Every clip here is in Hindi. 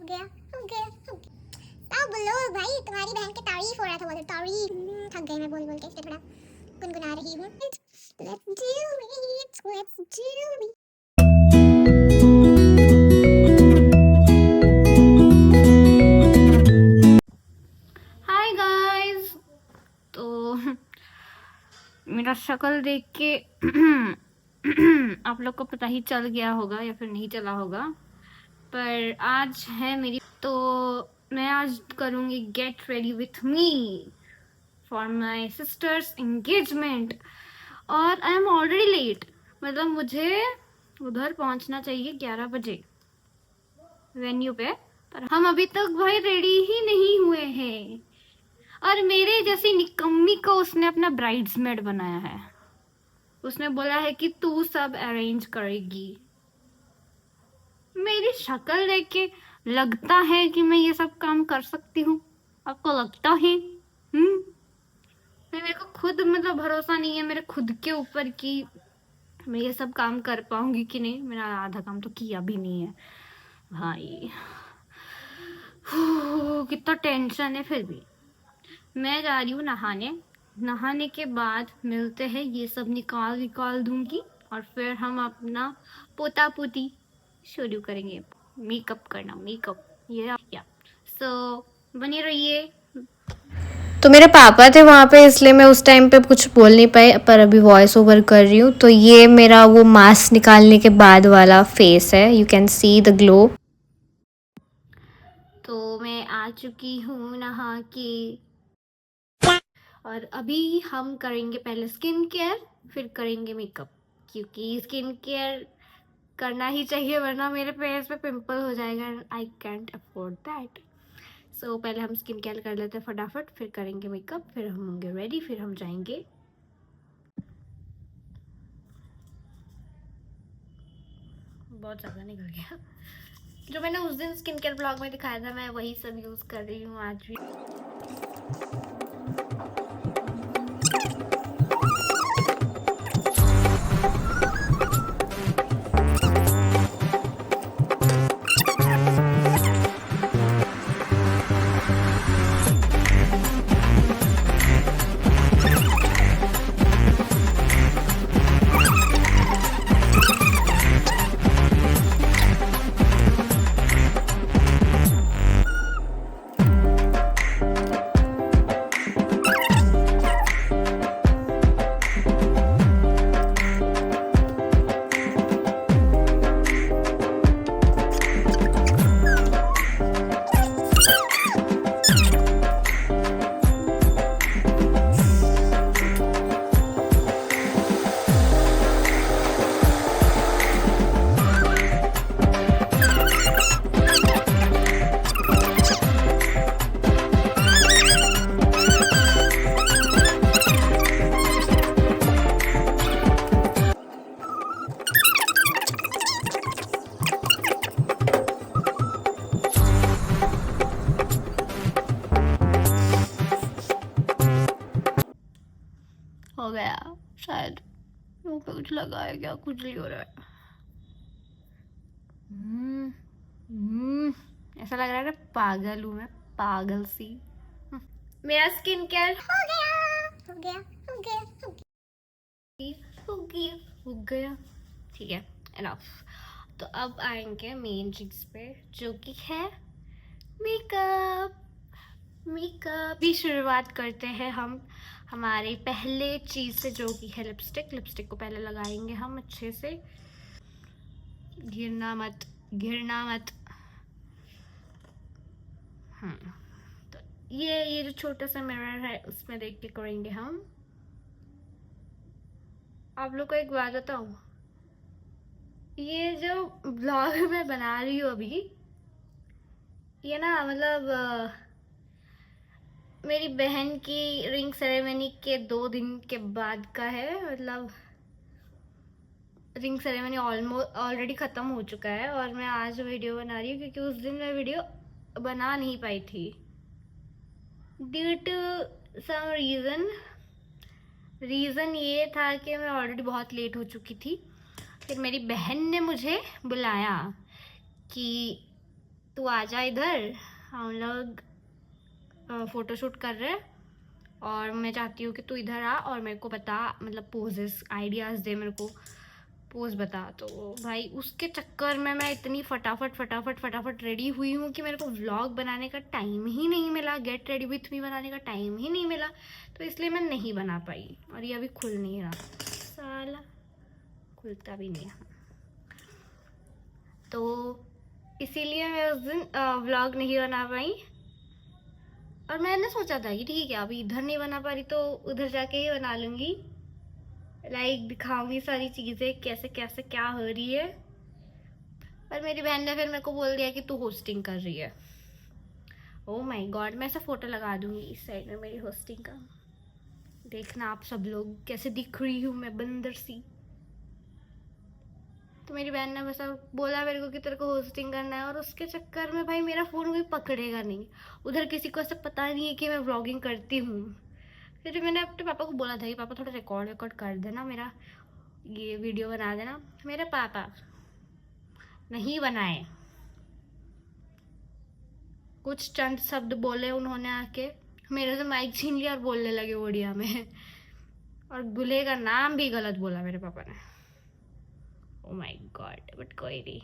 गया हो गया हो गया। अब बोलो भाई, तुम्हारी बहन की तारीफ हो रहा था, बोलो तारीफ। थक गई मैं बोल बोल के, इसलिए थोड़ा गुनगुना रही हूँ। Let's do it, let's do it. Hi guys. तो मेरा शक्ल देख के आप लोग को पता ही चल गया होगा या फिर नहीं चला होगा, पर आज है मेरी, तो मैं आज करूँगी get ready with me for my sister's engagement. और आई एम ऑलरेडी लेट, मतलब मुझे उधर पहुंचना चाहिए 11 बजे वेन्यू पे, पर हम अभी तक भाई रेडी ही नहीं हुए हैं। और मेरे जैसी निकम्मी को उसने अपना ब्राइड्समेड बनाया है। उसने बोला है कि तू सब अरेंज करेगी। मेरी शक्ल देख के लगता है कि मैं ये सब काम कर सकती हूँ? आपको लगता है? मेरे को खुद मतलब भरोसा नहीं है मेरे खुद के ऊपर कि मैं ये सब काम कर पाऊंगी कि नहीं। मेरा आधा काम तो किया भी नहीं है भाई। कितना टेंशन है। फिर भी मैं जा रही हूँ नहाने। नहाने के बाद मिलते हैं, ये सब निकाल दूंगी और फिर हम अपना पोता पोती शुरू करेंगे। मेकअप करना, मेकअप ये या सो बने रहिए। तो मेरे पापा थे वहाँ पे, इसलिए मैं उस टाइम पे कुछ बोल नहीं पाई, पर अभी वॉइस ओवर कर रही हूँ। तो ये मेरा वो मास्क निकालने के बाद वाला फेस है, you can see the glow. तो मैं आ चुकी हूँ नहा के, और अभी हम करेंगे पहले स्किन केयर, फिर करेंगे मेकअप, क्योंकि स्किन केयर करना ही चाहिए वरना मेरे फेस पे पिंपल हो जाएगा। I can't afford that. So पहले हम स्किन केयर कर लेते हैं फटाफट, फिर करेंगे मेकअप, फिर हम होंगे रेडी, फिर हम जाएंगे। बहुत ज़्यादा निकल गया। जो मैंने उस दिन स्किन केयर ब्लॉग में दिखाया था, मैं वही सब यूज़ कर रही हूँ आज भी। हो गया शायद, मुंह पे कुछ लगा है क्या, कुछ नहीं हो रहा है। ऐसा लग रहा है ना पागल हूँ मैं, पागल सी। मेरा स्किन केयर हो गया हो गया हो गया हो गया हो गया। ठीक है, एनफ। तो अब आएंगे मेन चीज पे, जो कि है मेकअप। मेकअप की शुरुआत करते हैं हम हमारे पहले चीज से, जो कि है लिपस्टिक। लिपस्टिक को पहले लगाएंगे हम अच्छे से, गिरना मत, गिरना मत। तो ये जो छोटा सा मिरर है उसमें देख के करेंगे हम। आप लोग को एक बात बताऊं, ये जो ब्लॉग मैं बना रही हूँ अभी, ये ना मतलब मेरी बहन की रिंग सेरेमनी के 2 दिन के बाद का है। मतलब रिंग सेरेमनी ऑलरेडी ख़त्म हो चुका है और मैं आज वीडियो बना रही हूँ क्योंकि उस दिन मैं वीडियो बना नहीं पाई थी ड्यू टू सम रीज़न ये था कि मैं ऑलरेडी बहुत लेट हो चुकी थी। फिर मेरी बहन ने मुझे बुलाया कि तू आजा इधर, हम लोग फ़ोटोशूट कर रहे हैं और मैं चाहती हूँ कि तू इधर आ और मेरे को बता, मतलब पोजेस आइडियाज़ दे मेरे को, पोज बता। तो भाई उसके चक्कर में मैं इतनी फटाफट रेडी हुई हूँ कि मेरे को व्लॉग बनाने का टाइम ही नहीं मिला, गेट रेडी विथ मी बनाने का टाइम ही नहीं मिला, तो इसलिए मैं नहीं बना पाई। और ये अभी खुल नहीं रहा, साला खुलता भी नहीं है, तो इसीलिए मैं उस दिन व्लॉग नहीं बना पाई। और मैंने सोचा था कि ठीक है अभी इधर नहीं बना पा रही तो उधर जाके ही बना लूँगी, लाइक दिखाऊंगी सारी चीज़ें कैसे कैसे क्या हो रही है। पर मेरी बहन ने फिर मेरे को बोल दिया कि तू होस्टिंग कर रही है। ओह माय गॉड, मैं ऐसा फ़ोटो लगा दूँगी इस साइड में मेरी होस्टिंग का, देखना आप सब लोग कैसे दिख रही हूँ मैं, बंदर सी। तो मेरी बहन ने बस बोला मेरे को कि तेरे को होस्टिंग करना है, और उसके चक्कर में भाई मेरा फ़ोन कोई पकड़ेगा नहीं, उधर किसी को ऐसा पता नहीं है कि मैं व्लॉगिंग करती हूँ। फिर मैंने अपने पापा को बोला था कि पापा थोड़ा रिकॉर्ड कर देना, मेरा ये वीडियो बना देना। मेरे पापा नहीं बनाए, कुछ चंद शब्द बोले उन्होंने, आके मेरे से माइक छीन लिया और बोलने लगे उड़िया में, और दूल्हे का नाम भी गलत बोला मेरे पापा ने। ओ माय गॉड, बट कोई नहीं,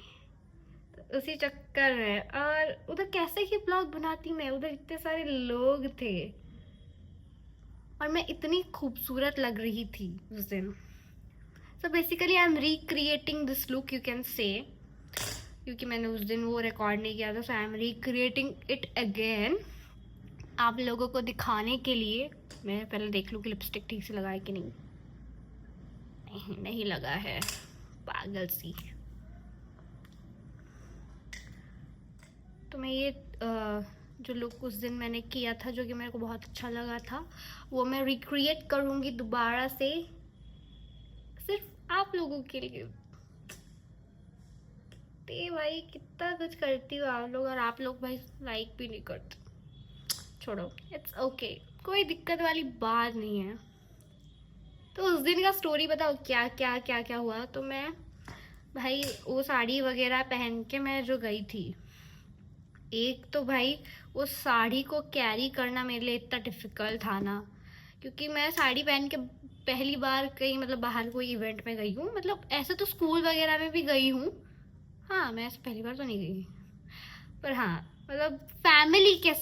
तो उसी चक्कर में। और उधर कैसे ही ब्लॉग बनाती मैं, उधर इतने सारे लोग थे और मैं इतनी खूबसूरत लग रही थी उस दिन। So basically I am recreating this look, you can say, क्योंकि मैंने उस दिन वो रिकॉर्ड नहीं किया था। So I am recreating it again आप लोगों को दिखाने के लिए। मैं पहले देख लूँ कि लिपस्टिक ठीक से लगा है कि नहीं। नहीं लगा है, पागल सी। तो मैं ये जो लुक उस दिन मैंने किया था, जो कि मेरे को बहुत अच्छा लगा था, वो मैं रिक्रिएट करूँगी दोबारा से, सिर्फ आप लोगों के लिए। ते भाई कितना कुछ करती हो आप लोग, और आप लोग भाई लाइक भी नहीं करते। छोड़ो, इट्स ओके, कोई दिक्कत वाली बात नहीं है। तो उस दिन का स्टोरी बताओ क्या क्या क्या क्या हुआ। तो मैं भाई वो साड़ी वगैरह पहन के मैं जो गई थी, एक तो भाई वो साड़ी को कैरी करना मेरे लिए इतना डिफ़िकल्ट था ना, क्योंकि मैं साड़ी पहन के पहली बार कहीं मतलब बाहर कोई इवेंट में गई हूँ। मतलब ऐसे तो स्कूल वगैरह में भी गई हूँ, हाँ मैं ऐसे पहली बार तो नहीं गई, पर हाँ मतलब फैमिली के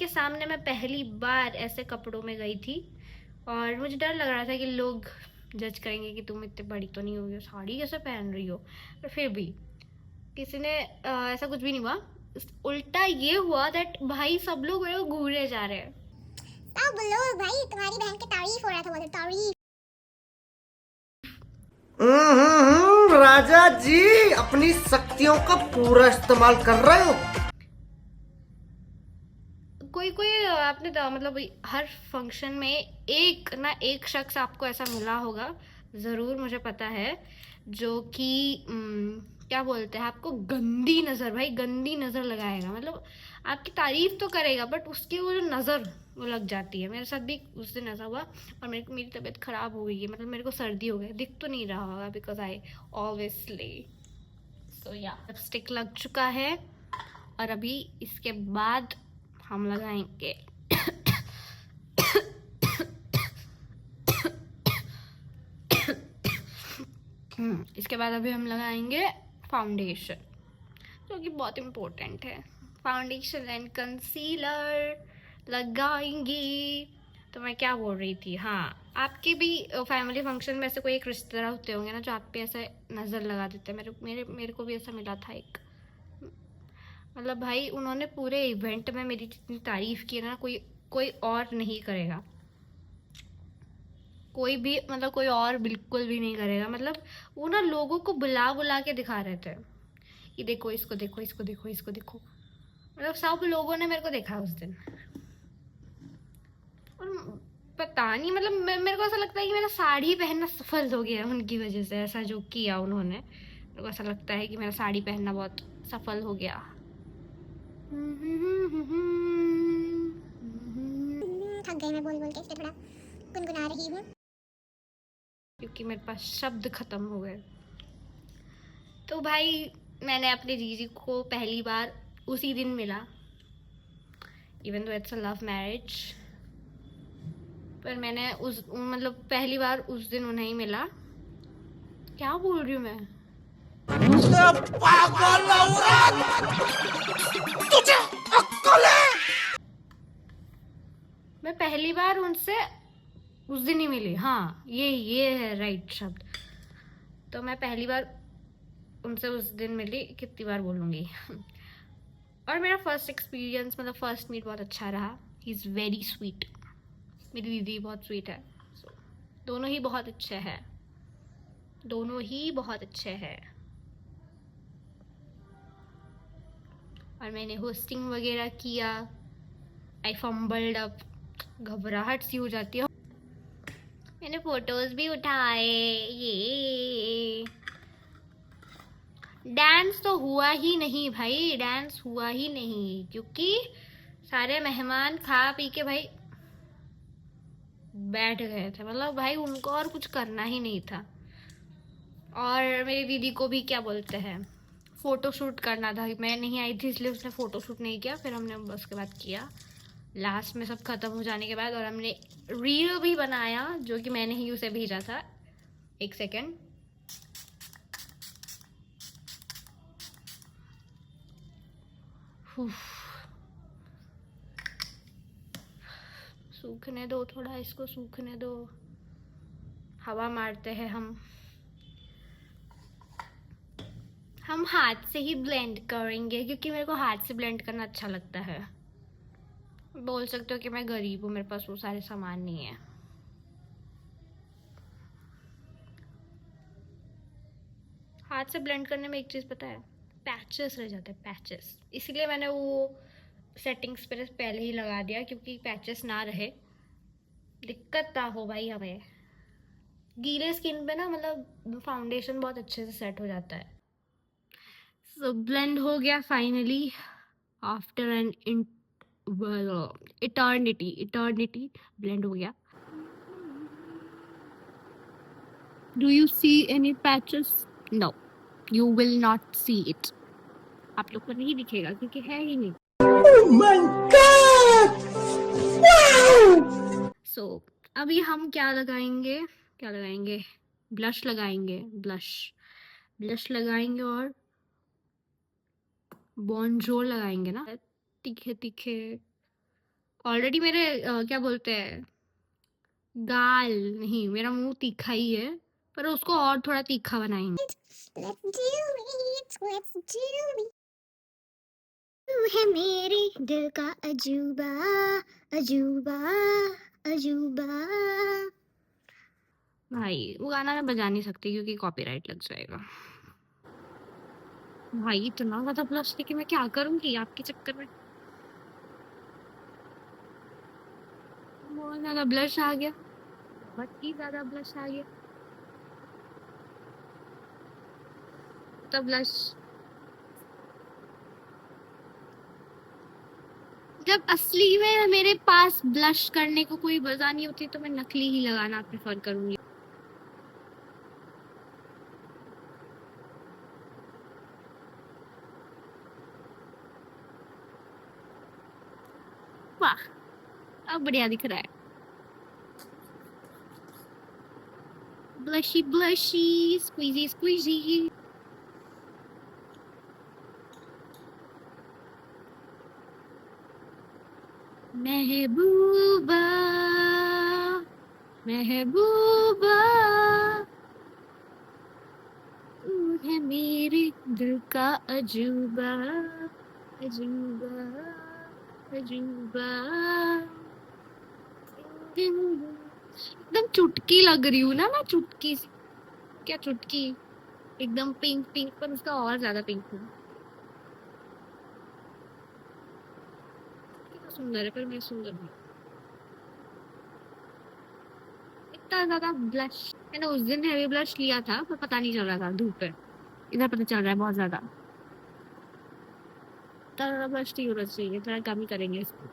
सामने मैं पहली बार ऐसे कपड़ों में गई थी। और मुझे डर लग रहा था कि लोग जज करेंगे कि तुम इतनी बड़ी तो नहीं हुई हो, साड़ी कैसे पहन रही हो। पर फिर भी किसी ने ऐसा कुछ भी नहीं हुआ, उल्टा ये हुआ दैट भाई सब लोग मेरे को घूरे जा रहे हैं। सब लोग भाई तुम्हारी बहन की तारीफ हो रहा था, बोले तारीफ। राजा जी अपनी शक्तियों का पूरा इस्तेमाल कर रहे हो। कोई आपने तो मतलब हर फंक्शन में एक ना एक शख्स आपको ऐसा मिला होगा ज़रूर, मुझे पता है, जो कि क्या बोलते हैं, आपको गंदी नज़र लगाएगा। मतलब आपकी तारीफ तो करेगा बट उसकी वो जो नज़र वो लग जाती है। मेरे साथ भी उस दिन ऐसा हुआ और मेरी तबीयत ख़राब हो गई है, मतलब मेरे को सर्दी हो गई, दिख तो नहीं रहा होगा बिकॉज आई ऑब्वियसली। सो या लिपस्टिक लग चुका है और अभी इसके बाद हम लगाएंगे इसके बाद अभी हम लगाएंगे फाउंडेशन, जो कि बहुत इम्पोर्टेंट है। फाउंडेशन एंड कंसीलर लगाएंगी। तो मैं क्या बोल रही थी, हाँ आपके भी फैमिली फंक्शन में ऐसे कोई एक रिश्तेदार होते होंगे ना जो आप पे ऐसे नज़र लगा देते हैं। मेरे को भी ऐसा मिला था एक, मतलब भाई उन्होंने पूरे इवेंट में मेरी जितनी तारीफ़ की ना, कोई और नहीं करेगा, कोई भी, मतलब कोई और बिल्कुल भी नहीं करेगा। मतलब वो ना लोगों को बुला के दिखा रहे थे कि देखो इसको देखो इसको देखो इसको देखो। मतलब सब लोगों ने मेरे को देखा उस दिन, और पता नहीं मतलब मेरे को ऐसा लगता है कि मेरा साड़ी पहनना सफल हो गया उनकी वजह से। ऐसा जो किया उन्होंने, मेरे को ऐसा लगता है कि मेरा साड़ी पहनना बहुत सफल हो गया। थक गई मैं बोल के, इसलिए थोड़ा गुनगुना रही हूँ, क्योंकि मेरे पास शब्द ख़त्म हो गए। तो भाई मैंने अपने जीजी को पहली बार उसी दिन मिला, even though it's a love marriage, पर मैंने उस मतलब पहली बार उस दिन उन्हें ही मिला। क्या बोल रही हूँ मैं? मैं पहली बार उनसे उस दिन ही मिली। हाँ, ये है राइट शब्द। तो मैं पहली बार उनसे उस दिन मिली, कितनी बार बोलूँगी। और मेरा फर्स्ट एक्सपीरियंस मतलब फर्स्ट मीट बहुत अच्छा रहा। He is very sweet. मेरी दीदी बहुत स्वीट है। दोनों ही बहुत अच्छे हैं, दोनों ही बहुत अच्छे हैं। और मैंने होस्टिंग वगैरह किया। आई फम्बल्ड अप, घबराहट सी हो जाती है। मैंने फोटोज भी उठाए। ये डांस तो हुआ ही नहीं भाई, डांस हुआ ही नहीं, क्योंकि सारे मेहमान खा पी के भाई बैठ गए थे। मतलब भाई उनको और कुछ करना ही नहीं था। और मेरी दीदी को भी क्या बोलते हैं, फ़ोटो शूट करना था। मैं नहीं आई थी इसलिए उसने फ़ोटो शूट नहीं किया। फिर हमने उसके बाद किया लास्ट में, सब ख़त्म हो जाने के बाद। और हमने रील भी बनाया, जो कि मैंने ही उसे भेजा था। एक सेकेंड, सूखने दो थोड़ा, इसको सूखने दो। हवा मारते हैं हम हाथ से ही ब्लेंड करेंगे, क्योंकि मेरे को हाथ से ब्लेंड करना अच्छा लगता है। बोल सकते हो कि मैं गरीब हूँ, मेरे पास वो सारे सामान नहीं है। हाथ से ब्लेंड करने में एक चीज़ पता है, पैचेस रह जाते हैं, पैचेस। इसलिए मैंने वो सेटिंग्स पर पहले ही लगा दिया, क्योंकि पैचेस ना रहे, दिक्कत ना हो भाई हमें। गीले स्किन पे ना मतलब फाउंडेशन बहुत अच्छे से सेट हो जाता है। सो ब्लेंड हो गया finally after an eternity blend हो गया। Do you see any patches? No, you will not see it. आप लोग को नहीं दिखेगा क्योंकि है ही नहीं। सो अभी हम क्या लगाएंगे, ब्लश लगाएंगे। ब्लश लगाएंगे और बॉन्जोर लगाएंगे ना, तीखे तीखे। ऑलरेडी मेरे क्या बोलते हैं, गाल नहीं, मेरा मुंह तीखा ही है, पर उसको और थोड़ा तीखा बनाएंगे। तू है मेरे दिल का अजूबा, अजूबा, अजूबा। भाई वो गाना मैं बजा नहीं सकती क्योंकि कॉपीराइट लग जाएगा। भाई इतना ज्यादा ब्लश लेके मैं क्या करूंगी आपके चक्कर में। बहुत ज्यादा ब्लश आ गया, बहुत ही ज्यादा ब्लश आ गया। तो ब्लश जब असली में मेरे पास ब्लश करने को कोई वजह नहीं होती, तो मैं नकली ही लगाना प्रेफर करूंगी। वाह, अब बढ़िया दिख रहा है। Blushy blushy, squeezy squeezy. महबूबा, महबूबा, तू है मेरे दिल का अजूबा, अजूबा, अजूबा। एकदम चुटकी लग रही हूँ ना मैं, चुटकी सी। क्या चुटकी, एकदम पिंक पिंक, पर उसका और ज्यादा पिंक हूँ। कितना सुंदर है, पर मैं सुंदर हूँ। इतना ज्यादा ब्लश मैंने उस दिन हैवी ब्लश लिया था, पर पता नहीं चल रहा था धूप पे। इधर पता चल रहा है बहुत ज्यादा। इतना ब्लश नहीं होना चाहिए, थोड़ा कम ही करेंगे इसको,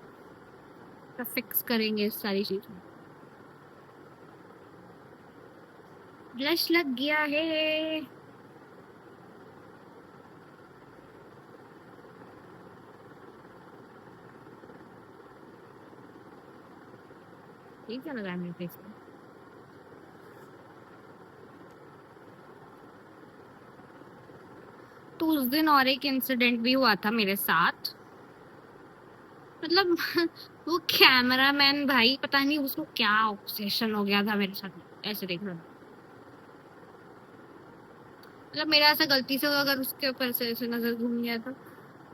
फिक्स करेंगे इस सारी चीजें। ब्लश लग गया है। ये क्या लगा है मेरे फेस पे? तो उस दिन और एक इंसिडेंट भी हुआ था मेरे साथ, मतलब वो कैमरामैन भाई पता नहीं उसको क्या ऑब्सेशन हो गया था मेरे साथ, ऐसे देख रहा था। मतलब मेरा ऐसा गलती से अगर उसके ऊपर से ऐसे नजर घूम गया था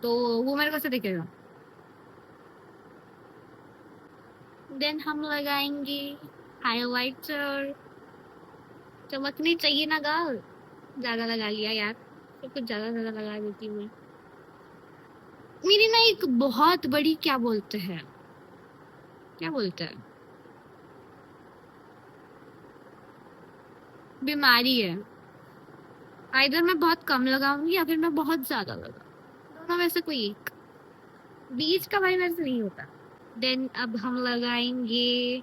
तो वो मेरे को ऐसे दिखेगा। देन हम लगाएंगे हाइलाइटर। चमकनी चाहिए ना गाल, ज्यादा लगा लिया यार, सब कुछ ज्यादा ज्यादा लगा देती हूँ मैं। मेरी ना एक बहुत बड़ी क्या बोलते हैं, क्या बोलते हैं, बीमारी है। आइदर मैं बहुत कम लगाऊंगी या फिर मैं बहुत ज्यादा लगाऊंगी, दोनों में से कोई एक, बीच का भाई मेरे से नहीं होता। देन अब हम लगाएंगे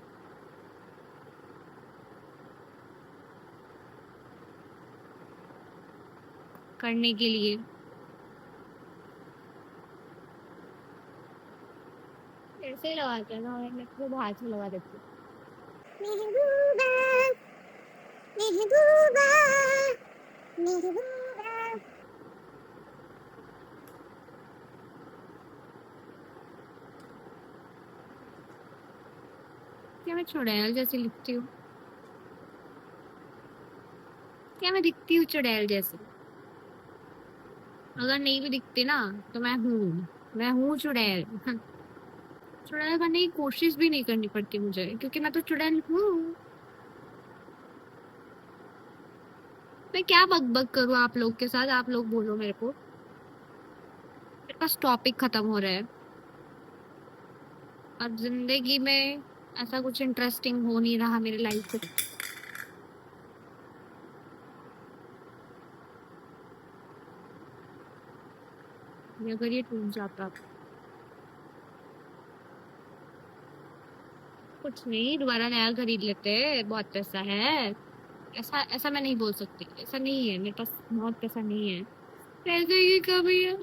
करने के लिए ऐसे ही लगाते हैं ना, मैं तो हाथ से लगा देती हूँ। महबूबा महबूबा महबूबा। क्या मैं चुड़ैल जैसी लिखती हूँ? क्या मैं दिखती हूँ चुड़ैल जैसी? अगर नहीं भी दिखती ना तो मैं हूँ चुड़ैल। चुड़ैल बनने की कोशिश भी नहीं करनी पड़ती मुझे, क्योंकि मैं तो चुड़ैल हूँ। मैं क्या बक बक करूँ आप लोग के साथ, आप लोग बोलो मेरे को। मेरे पास टॉपिक खत्म हो रहा है और जिंदगी में ऐसा कुछ इंटरेस्टिंग हो नहीं रहा मेरी लाइफ में। अगर ये टूट जाता, कुछ नहीं, दोबारा नया खरीद लेते, बहुत पैसा है। ऐसा ऐसा मैं नहीं बोल सकती, ऐसा नहीं है, मेरे पास बहुत पैसा नहीं है, पैसे की कमी है।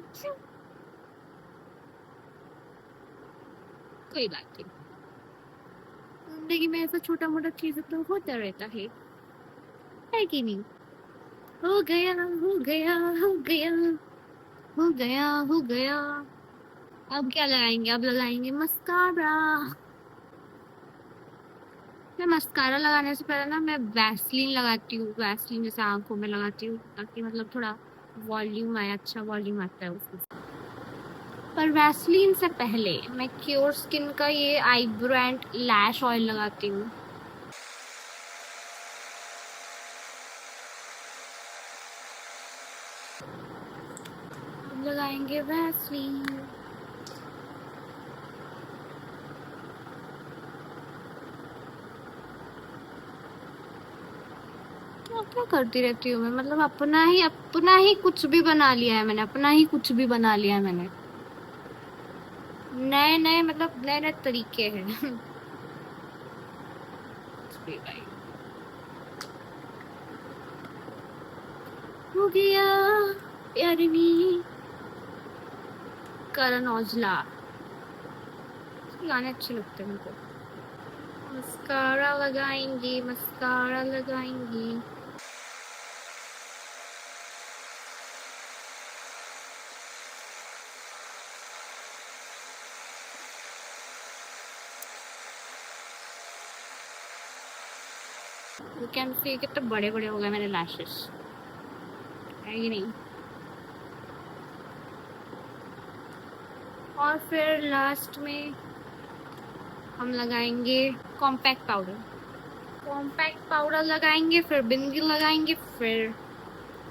कोई बात नहीं, जिंदगी में ऐसा छोटा मोटा चीज तो होता रहता है कि नहीं? हो गया हो गया हो गया हो गया हो गया। अब क्या लगाएंगे? अब लगाएंगे मस्कारा। मैं मस्कारा लगाने से पहले ना मैं वैसलीन लगाती हूँ, वैसलीन जैसे आंखों में लगाती हूँ, ताकि मतलब थोड़ा वॉल्यूम आए, अच्छा वॉल्यूम आता है उसमें। पर वैसलीन से पहले मैं क्योर स्किन का ये आईब्रो एंड लैश ऑयल लगाती हूँ। अब लगाएंगे वैसलीन। क्या करती रहती हूँ मैं, मतलब अपना ही कुछ भी बना लिया है मैंने, अपना ही कुछ भी बना लिया है मैंने। नए नए मतलब नए नए तरीके हैं। हो गया प्यारनी। करण औजला, गाने अच्छे लगते हैं मेरे को। मस्कारा लगाएंगे, मस्कारा लगाएंगे। यू कैन सी कितने बड़े बड़े हो गए मेरे लैशेस, है कि नहीं? और फिर लास्ट में हम लगाएंगे कॉम्पैक्ट पाउडर। कॉम्पैक्ट पाउडर लगाएंगे, फिर बिंदी लगाएंगे, फिर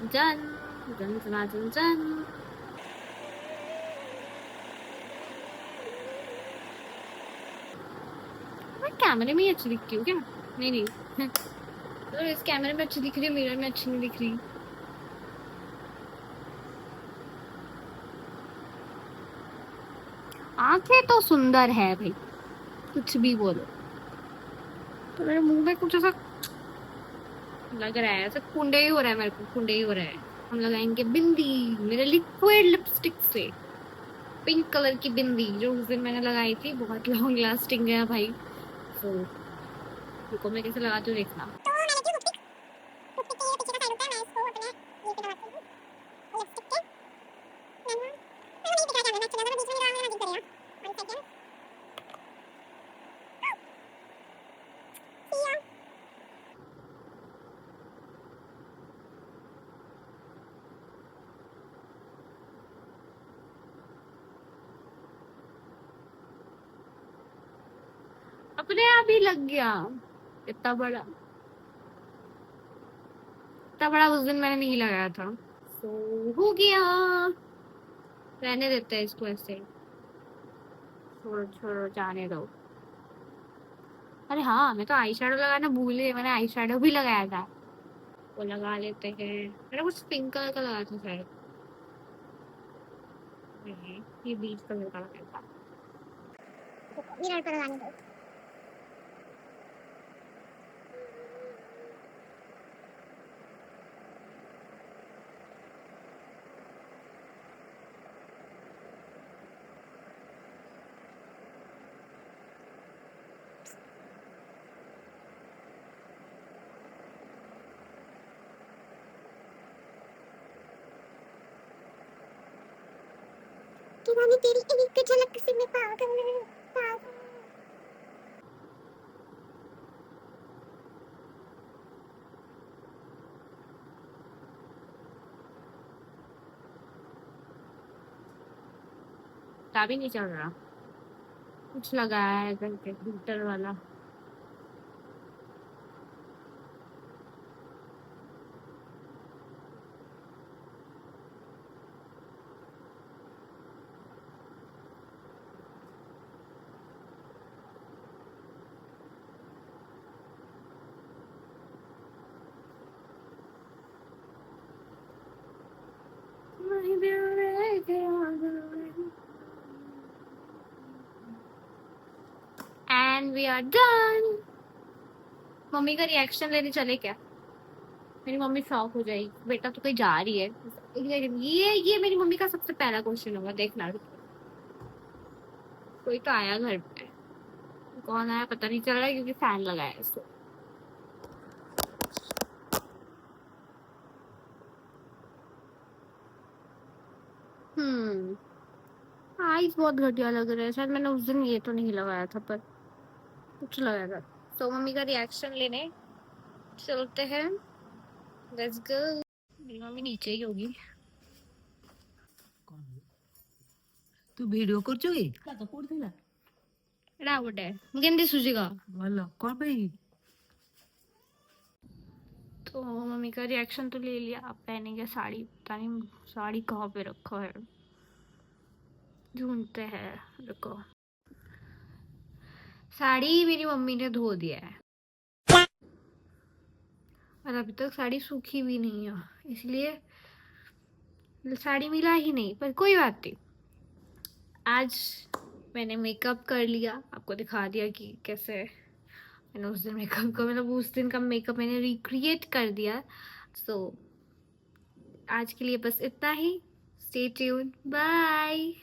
जन जन जन जन जन। मैं कैमरे में ही अच्छी दिखती हूँ क्या? नहीं नहीं। तो इस कैमरे में अच्छी दिख रही है, मिरर में अच्छी नहीं दिख रही। आंखें तो सुंदर है भाई, कुछ भी बोलो। तो मेरे मुंह में कुछ ऐसा लग रहा है, ऐसा कुंडे ही हो रहा है, मेरे को कुंडे ही हो रहा है। हम लगाएंगे बिंदी, मेरे लिक्विड लिपस्टिक से, पिंक कलर की बिंदी जो उस दिन मैंने लगाई थी, बहुत लॉन्ग लास्टिंग है भाई। तो रुको मैं कैसे लगाती हूँ देखना। तो मैंने क्यों टूथपिक के ये पीछे का साइड होता है, मैं इसको अपने ये पे लगाती हूँ लिपस्टिक के। मैंने नहीं दिखा क्या, मैं चला था बीच में मेरा आना करेगा। 1 सेकंड। सिया अपने आप ही लग गया। इतना बड़ा उस दिन मैंने नहीं लगाया था। सो हो गया, रहने देते हैं इसको ऐसे। छोड़ो छोड़ो, जाने दो। अरे हाँ, मैं तो आई शैडो लगाना भूल गई, मैंने आई शैडो भी लगाया था। वो लगा लेते हैं। मैंने कुछ पिंक कलर का लगाया था शायद। नहीं, ये बीच कलर का लगाया था। मिरर पर लगाने दो। दीवानी तेरी एक झलक से मैं पागल पागल। पता भी नहीं चल रहा, कुछ लगाया है करके ग्लिटर वाला। And we are done. Mummy का रिएक्शन लेने चले क्या? मेरी मम्मी शॉक हो जाएगी, बेटा तो कहीं जा रही है। ये मेरी मम्मी का सबसे पहला क्वेश्चन होगा, देखना। कोई तो आया घर पे, कौन आया पता नहीं चल रहा है क्योंकि फैन लगाया है इसको। आईज बहुत घटिया लग रहा है, शायद मैंने उस दिन ये तो नहीं लगाया था पर कुछ लगाया था। तो मम्मी का रिएक्शन लेने चलते हैं, लेट्स गो। मेरी मम्मी नीचे ही होगी। तू वीडियो करছো কি তো করছিলা एड़ा उठे गेंदी सुजीगा। ভালো কর পাই। तो मम्मी का रिएक्शन तो ले लिया, अब पहनेंगे साड़ी। पता नहीं साड़ी कहाँ पे रखा है, ढूंढते हैं, रुको। साड़ी मेरी मम्मी ने धो दिया है और अभी तक साड़ी सूखी भी नहीं है, इसलिए साड़ी मिला ही नहीं। पर कोई बात नहीं, आज मैंने मेकअप कर लिया, आपको दिखा दिया कि कैसे मैंने उस दिन मेकअप का, मतलब उस दिन का मेकअप मैंने रिक्रिएट कर दिया। सो आज के लिए बस इतना ही। Stay tune, bye.